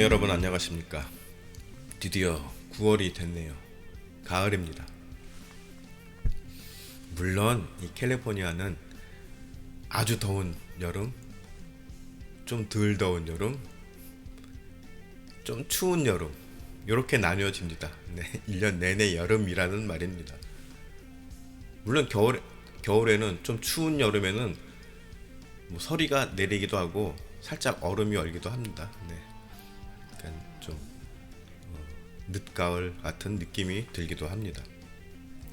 네, 여러분 안녕하십니까. 드디어 9월이 됐네요. 가을입니다. 물론 이 캘리포니아는 아주 더운 여름, 좀 덜 더운 여름, 좀 추운 여름, 이렇게 나뉘어집니다. 네, 1년 내내 여름이라는 말입니다. 물론 겨울에는 좀 추운 여름에는 뭐 서리가 내리기도 하고 살짝 얼음이 얼기도 합니다. 네, 약간 좀 늦가을 같은 느낌이 들기도 합니다.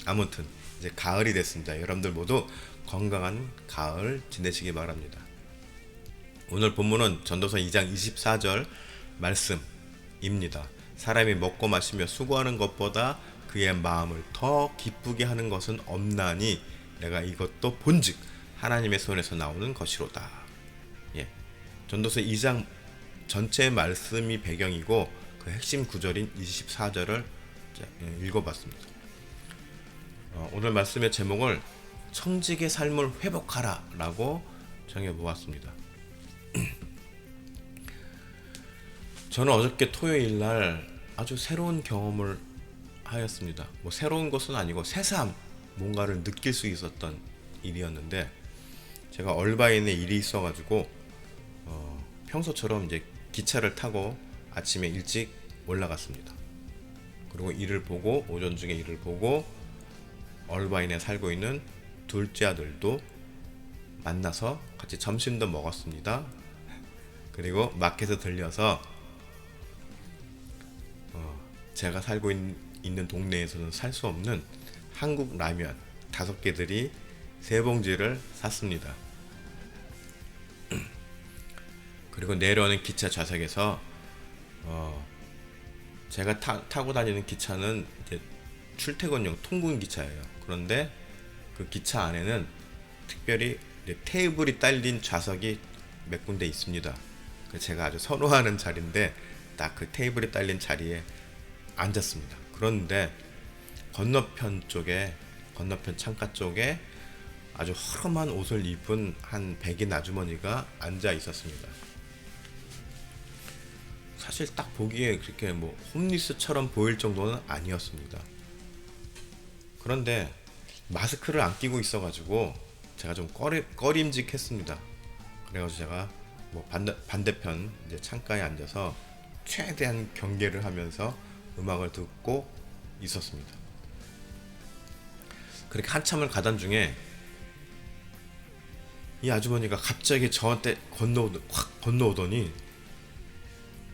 아무튼 이제 가을이 됐습니다. 여러분들 모두 건강한 가을 지내시기 바랍니다. 오늘 본문은 전도서 2장 24절 말씀입니다. 사람이 먹고 마시며 수고하는 것보다 그의 마음을 더 기쁘게 하는 것은 없나니 내가 이것도 본즉 하나님의 손에서 나오는 것이로다. 예, 전도서 2장 전체 말씀이 배경이고 그 핵심 구절인 24절을 읽어봤습니다. 오늘 말씀의 제목을 청직의 삶을 회복하라 라고 정해보았습니다. 저는 어저께 토요일날 아주 새로운 경험을 하였습니다. 뭐 새로운 것은 아니고 새삼 뭔가를 느낄 수 있었던 일이었는데, 제가 얼바인에 일이 있어가지고 평소처럼 이제 기차를 타고 아침에 일찍 올라갔습니다. 그리고 일을 보고 오전 중에 일을 보고 얼바인에 살고 있는 둘째 아들도 만나서 같이 점심도 먹었습니다. 그리고 마켓에 들려서 제가 살고 있는 동네에서는 살 수 없는 한국 라면 5개들이 3봉지를 샀습니다. 그리고 내려오는 기차 좌석에서 제가 타고 다니는 기차는 이제 출퇴근용 통근 기차예요. 그런데 그 기차 안에는 특별히 테이블이 딸린 좌석이 몇 군데 있습니다. 제가 아주 선호하는 자리인데 딱 그 테이블이 딸린 자리에 앉았습니다. 그런데 건너편 창가 쪽에 아주 허름한 옷을 입은 한 백인 아주머니가 앉아 있었습니다. 사실 딱 보기에 그렇게 뭐 홈리스처럼 보일 정도는 아니었습니다. 그런데 마스크를 안 끼고 있어가지고 제가 좀 꺼림직했습니다. 그래가지고 제가 뭐 반대편 이제 창가에 앉아서 최대한 경계를 하면서 음악을 듣고 있었습니다. 그렇게 한참을 가던 중에 이 아주머니가 갑자기 저한테 확 건너오더니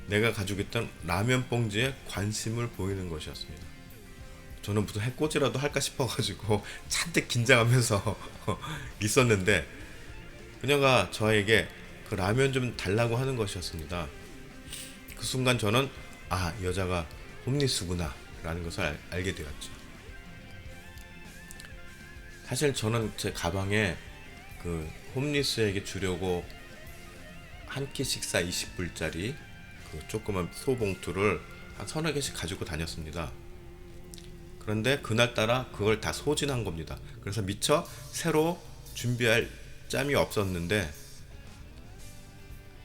내가 가지고 있던 라면 봉지에 관심을 보이는 것이었습니다. 저는 무슨 해코지라도 할까 싶어가지고 잔뜩 긴장하면서 있었는데 그녀가 저에게 그 라면 좀 달라고 하는 것이었습니다. 그 순간 저는 이 여자가 홈리스구나 라는 것을 알게 되었죠. 사실 저는 제 가방에 그 홈리스에게 주려고 한 끼 식사 20불짜리 그 조그만 소봉투를 한 3-4개씩 가지고 다녔습니다. 그런데 그날따라 그걸 다 소진한 겁니다. 그래서 미처 새로 준비할 짬이 없었는데,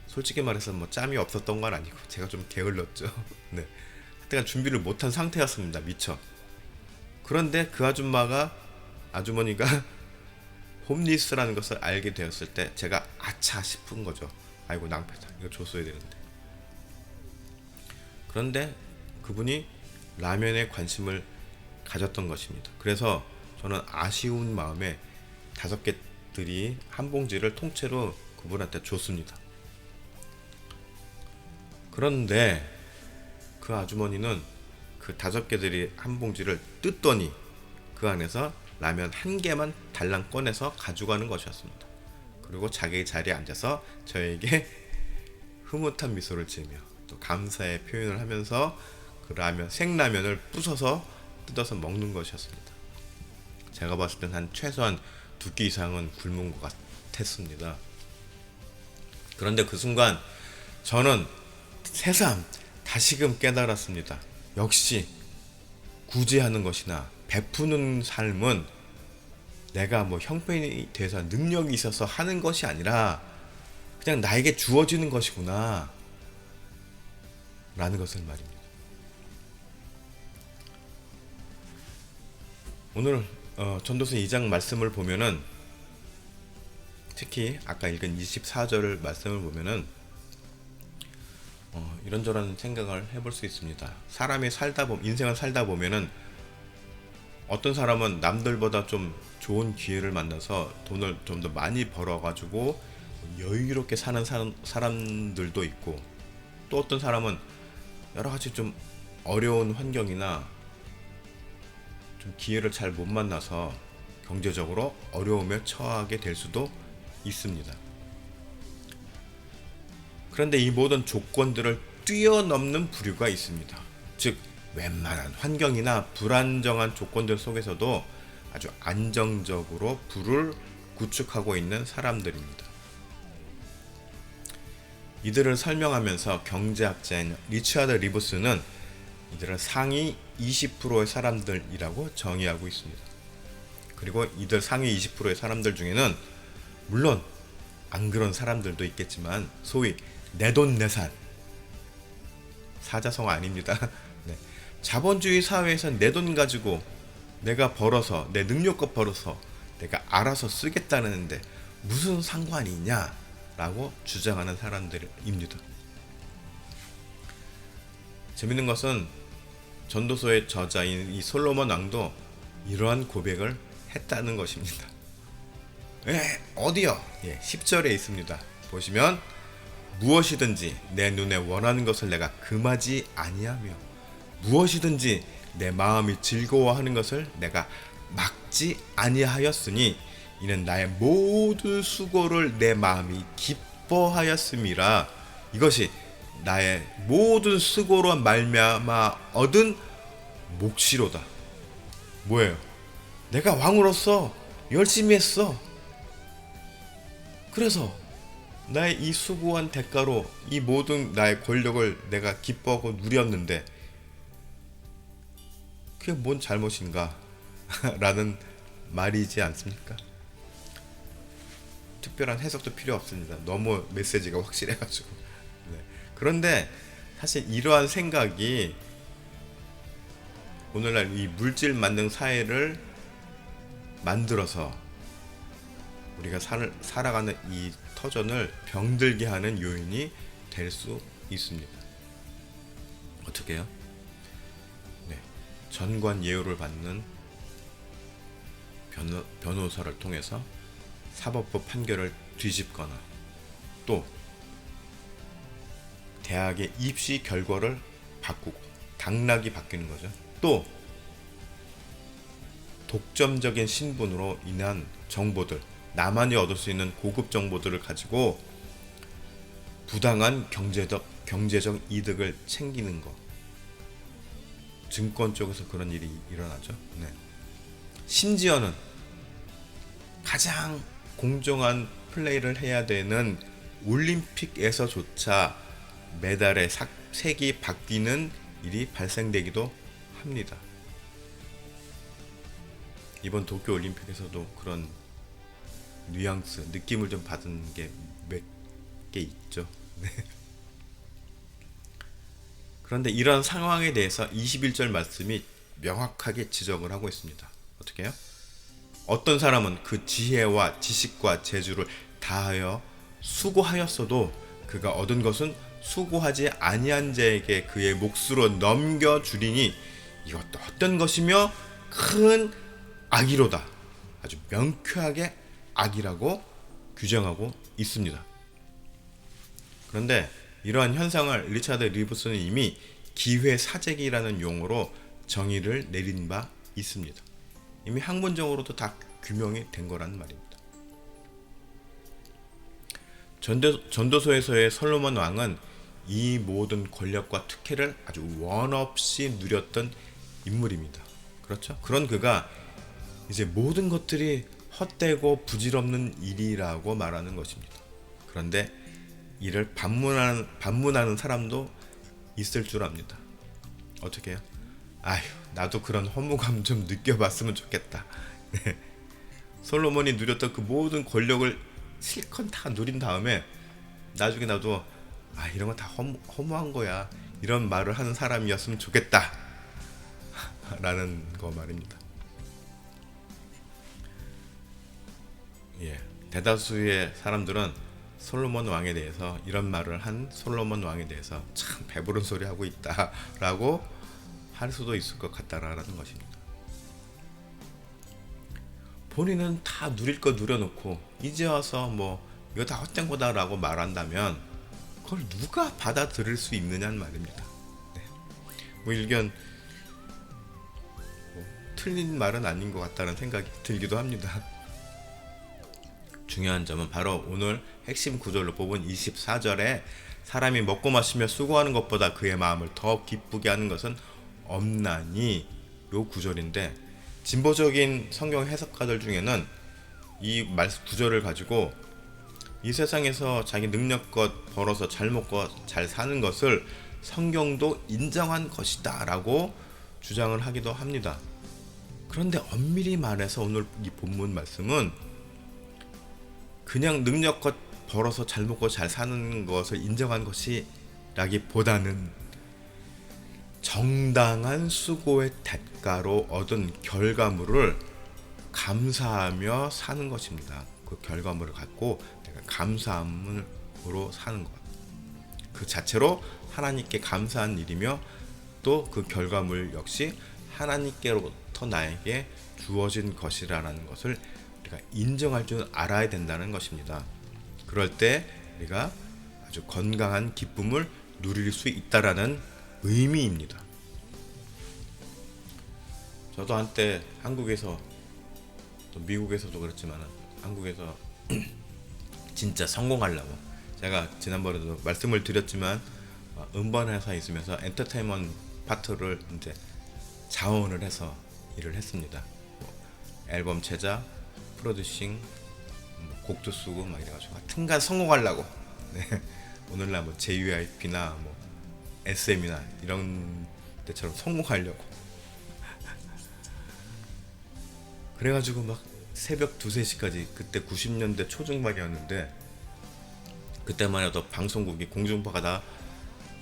솔직히 말해서 뭐 짬이 없었던 건 아니고 제가 좀 게을렀죠. 네, 하여튼 준비를 못한 상태였습니다. 미처. 그런데 그 아주머니가 홈리스라는 것을 알게 되었을 때 제가 아차 싶은 거죠. 아이고 낭패다, 이거 줬어야 되는데. 그런데 그분이 라면에 관심을 가졌던 것입니다. 그래서 저는 아쉬운 마음에 5개들이 한 봉지를 통째로 그분한테 줬습니다. 그런데 그 아주머니는 그 5개들이 한 봉지를 뜯더니 그 안에서 라면 1개만 달랑 꺼내서 가져가는 것이었습니다. 그리고 자기 자리에 앉아서 저에게 흐뭇한 미소를 지으며 또 감사의 표현을 하면서 그 생라면을 부숴서 뜯어서 먹는 것이었습니다. 제가 봤을 땐 최소한 2끼 이상은 굶은 것 같았습니다. 그런데 그 순간 저는 새삼 다시금 깨달았습니다. 역시 구제하는 것이나 베푸는 삶은 내가 뭐 형편이 돼서 능력이 있어서 하는 것이 아니라 그냥 나에게 주어지는 것이구나. 라는 것을 말입니다. 오늘 전도서 2장 말씀을 보면은, 특히 아까 읽은 24절 말씀을 보면은 이런저런 생각을 해볼 수 있습니다. 사람이 인생을 살다 보면은 어떤 사람은 남들보다 좀 좋은 기회를 만나서 돈을 좀 더 많이 벌어가지고 여유롭게 사는 사람들도 있고, 또 어떤 사람은 여러 가지 좀 어려운 환경이나 좀 기회를 잘 못 만나서 경제적으로 어려움에 처하게 될 수도 있습니다. 그런데 이 모든 조건들을 뛰어넘는 부류가 있습니다. 즉, 웬만한 환경이나 불안정한 조건들 속에서도 아주 안정적으로 부를 구축하고 있는 사람들입니다. 이들을 설명하면서 경제학자인 리처드 리브스는 이들을 상위 20%의 사람들이라고 정의하고 있습니다. 그리고 이들 상위 20%의 사람들 중에는 물론 안 그런 사람들도 있겠지만 소위 내돈내산, 사자성어 아닙니다. 네. 자본주의 사회에서 내 돈 가지고 내가 벌어서, 내 능력껏 벌어서 내가 알아서 쓰겠다는데 무슨 상관이 있냐 라고 주장하는 사람들입니다. 재밌는 것은 전도서의 저자인 이 솔로몬 왕도 이러한 고백을 했다는 것입니다. 어디요? 10절에 있습니다. 보시면, 무엇이든지 내 눈에 원하는 것을 내가 금하지 아니하며 무엇이든지 내 마음이 즐거워하는 것을 내가 막지 아니하였으니 이는 나의 모든 수고를 내 마음이 기뻐하였음이라. 이것이 나의 모든 수고로 말미암아 얻은 몫이로다. 뭐예요? 내가 왕으로서 열심히 했어. 그래서 나의 이 수고한 대가로 이 모든 나의 권력을 내가 기뻐하고 누렸는데 그게 뭔 잘못인가? 라는 말이지 않습니까? 특별한 해석도 필요 없습니다. 너무 메시지가 확실해가지고. 네. 그런데 사실 이러한 생각이 오늘날 이 물질 만능 사회를 만들어서 우리가 살아가는 이 터전을 병들게 하는 요인이 될 수 있습니다. 어떻게 해요? 네. 전관 예우를 받는 변호사를 통해서 사법부 판결을 뒤집거나, 또 대학의 입시 결과를 바꾸고 당락이 바뀌는 거죠. 또 독점적인 신분으로 인한 정보들, 나만이 얻을 수 있는 고급 정보들을 가지고 부당한 경제적 이득을 챙기는 것. 증권 쪽에서 그런 일이 일어나죠. 네. 심지어는 가장 공정한 플레이를 해야 되는 올림픽에서조차 메달의 색이 바뀌는 일이 발생되기도 합니다. 이번 도쿄 올림픽에서도 그런 뉘앙스, 느낌을 좀 받은 게 몇 개 있죠. 네. 그런데 이런 상황에 대해서 21절 말씀이 명확하게 지적을 하고 있습니다. 어떻게 해요? 어떤 사람은 그 지혜와 지식과 재주를 다하여 수고하였어도 그가 얻은 것은 수고하지 아니한 자에게 그의 몫으로 넘겨주리니 이것도 어떤 것이며 큰 악이로다. 아주 명쾌하게 악이라고 규정하고 있습니다. 그런데 이러한 현상을 리처드 리브스는 이미 기회사재기라는 용어로 정의를 내린 바 있습니다. 이미 학문적으로도 다 규명이 된 거란 말입니다. 전도서에서의 솔로몬 왕은 이 모든 권력과 특혜를 아주 원없이 누렸던 인물입니다. 그렇죠? 그런 그가 이제 모든 것들이 헛되고 부질없는 일이라고 말하는 것입니다. 그런데 이를 반문하는 사람도 있을 줄 압니다. 어떻게 해요? 아휴, 나도 그런 허무감 좀 느껴봤으면 좋겠다. 네. 솔로몬이 누렸던 그 모든 권력을 실컷 다 누린 다음에 나중에 나도 이런 건 다 허무한 거야. 이런 말을 하는 사람이었으면 좋겠다 라는 거 말입니다. 예, 대다수의 사람들은 솔로몬 왕에 대해서 이런 말을 한 솔로몬 왕에 대해서 참 배부른 소리 하고 있다 라고 할 수도 있을 것 같다라는 것입니다. 본인은 다 누릴 거 누려놓고 이제 와서 뭐 이거 다 헛된 거다 라고 말한다면 그걸 누가 받아들일 수 있느냐는 말입니다. 네. 뭐 일견 틀린 말은 아닌 것 같다는 생각이 들기도 합니다. 중요한 점은 바로 오늘 핵심 구절로 뽑은 24절에 사람이 먹고 마시며 수고하는 것보다 그의 마음을 더 기쁘게 하는 것은 없나니 요 구절인데, 진보적인 성경 해석가들 중에는 이 구절을 가지고 이 세상에서 자기 능력껏 벌어서 잘 먹고 잘 사는 것을 성경도 인정한 것이다 라고 주장을 하기도 합니다. 그런데 엄밀히 말해서 오늘 이 본문 말씀은 그냥 능력껏 벌어서 잘 먹고 잘 사는 것을 인정한 것이 라기보다는 정당한 수고의 대가로 얻은 결과물을 감사하며 사는 것입니다. 그 결과물을 갖고 내가 감사함으로 사는 것, 그 자체로 하나님께 감사한 일이며 또 그 결과물 역시 하나님께로부터 나에게 주어진 것이라는 것을 우리가 인정할 줄 알아야 된다는 것입니다. 그럴 때 우리가 아주 건강한 기쁨을 누릴 수 있다라는 의미입니다. 저도 한때 한국에서 또 미국에서도 그렇지만 한국에서 진짜 성공하려고, 제가 지난번에도 말씀을 드렸지만 음반 회사에 있으면서 엔터테인먼트 파트를 이제 자원을 해서 일을 했습니다. 앨범 제작, 프로듀싱, 곡도 쓰고 막 이래가지고 하여튼간 성공하려고. 네. 오늘날 뭐 JYP나 뭐 SM이나 이런 데처럼 성공하려고. 그래가지고 막 새벽 2, 3시까지, 그때 90년대 초중반이었는데 그때만 해도 방송국이 공중파가 다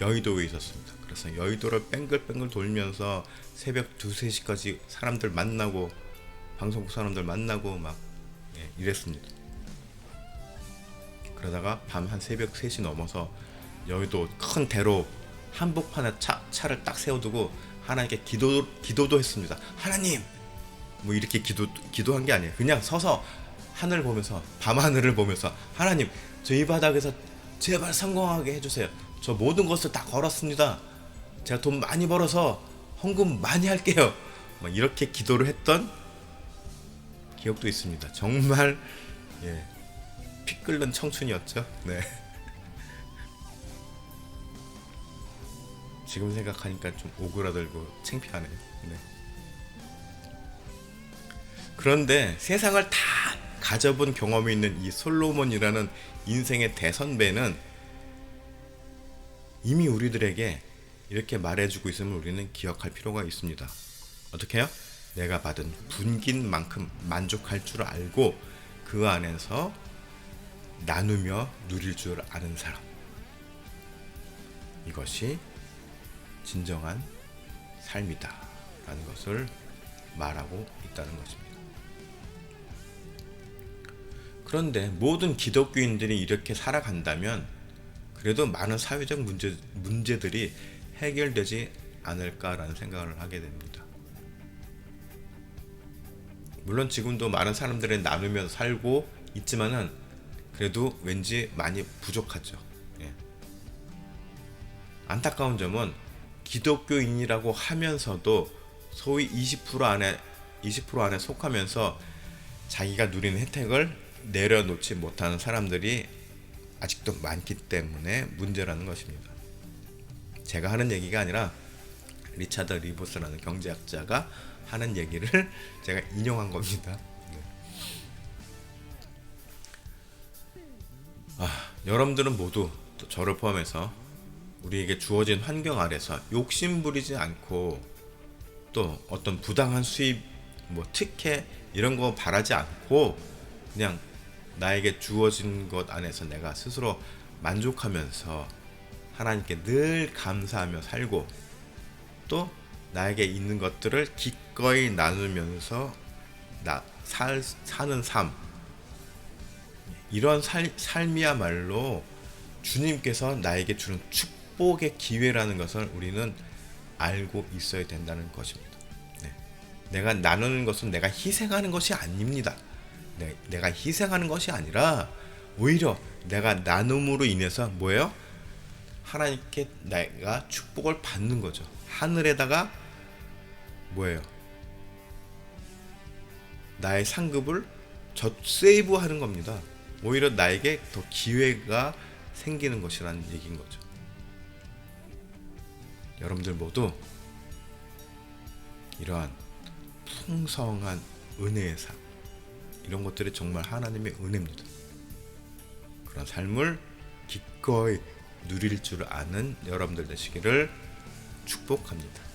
여의도에 있었습니다. 그래서 여의도를 뺑글뺑글 돌면서 새벽 2, 3시까지 사람들 만나고 방송국 사람들 만나고 막 이랬습니다. 그러다가 밤 한 새벽 3시 넘어서 여의도 큰 대로 한복판에 차를 딱 세워두고 하나님께 기도도 했습니다. 하나님! 뭐 이렇게 기도한 게 아니에요. 그냥 서서 하늘 보면서, 밤하늘을 보면서, 하나님, 저 이 바닥에서 제발 성공하게 해주세요. 저 모든 것을 다 걸었습니다. 제가 돈 많이 벌어서 헌금 많이 할게요. 막 이렇게 기도를 했던 기억도 있습니다. 정말 피 끓는 청춘이었죠. 네. 지금 생각하니까 좀 오그라들고 창피하네요. 네. 그런데 세상을 다 가져본 경험이 있는 이 솔로몬이라는 인생의 대선배는 이미 우리들에게 이렇게 말해주고 있음을 우리는 기억할 필요가 있습니다. 어떻게 해요? 내가 받은 분긴 만큼 만족할 줄 알고 그 안에서 나누며 누릴 줄 아는 사람, 이것이 진정한 삶이다 라는 것을 말하고 있다는 것입니다. 그런데 모든 기독교인들이 이렇게 살아간다면 그래도 많은 사회적 문제들이 해결되지 않을까라는 생각을 하게 됩니다. 물론 지금도 많은 사람들이 나누면서 살고 있지만은 그래도 왠지 많이 부족하죠. 안타까운 점은 기독교인이라고 하면서도 소위 20% 안에 속하면서 자기가 누리는 혜택을 내려놓지 못하는 사람들이 아직도 많기 때문에 문제라는 것입니다. 제가 하는 얘기가 아니라 리차드 리보스라는 경제학자가 하는 얘기를 제가 인용한 겁니다. 여러분들은 모두, 또 저를 포함해서 우리에게 주어진 환경 아래서 욕심부리지 않고 또 어떤 부당한 수입, 뭐 특혜 이런 거 바라지 않고 그냥 나에게 주어진 것 안에서 내가 스스로 만족하면서 하나님께 늘 감사하며 살고 또 나에게 있는 것들을 기꺼이 나누면서 사는 삶, 이런 삶이야말로 주님께서 나에게 주는 축복의 기회라는 것을 우리는 알고 있어야 된다는 것입니다. 네. 내가 나누는 것은 내가 희생하는 것이 아닙니다. 내가 희생하는 것이 아니라 오히려 내가 나눔으로 인해서 뭐예요? 하나님께 내가 축복을 받는 거죠. 하늘에다가 뭐예요? 나의 상급을 세이브하는 겁니다. 오히려 나에게 더 기회가 생기는 것이라는 얘기인 거죠. 여러분들 모두 이러한 풍성한 은혜의 삶, 이런 것들이 정말 하나님의 은혜입니다. 그런 삶을 기꺼이 누릴 줄 아는 여러분들 되시기를 축복합니다.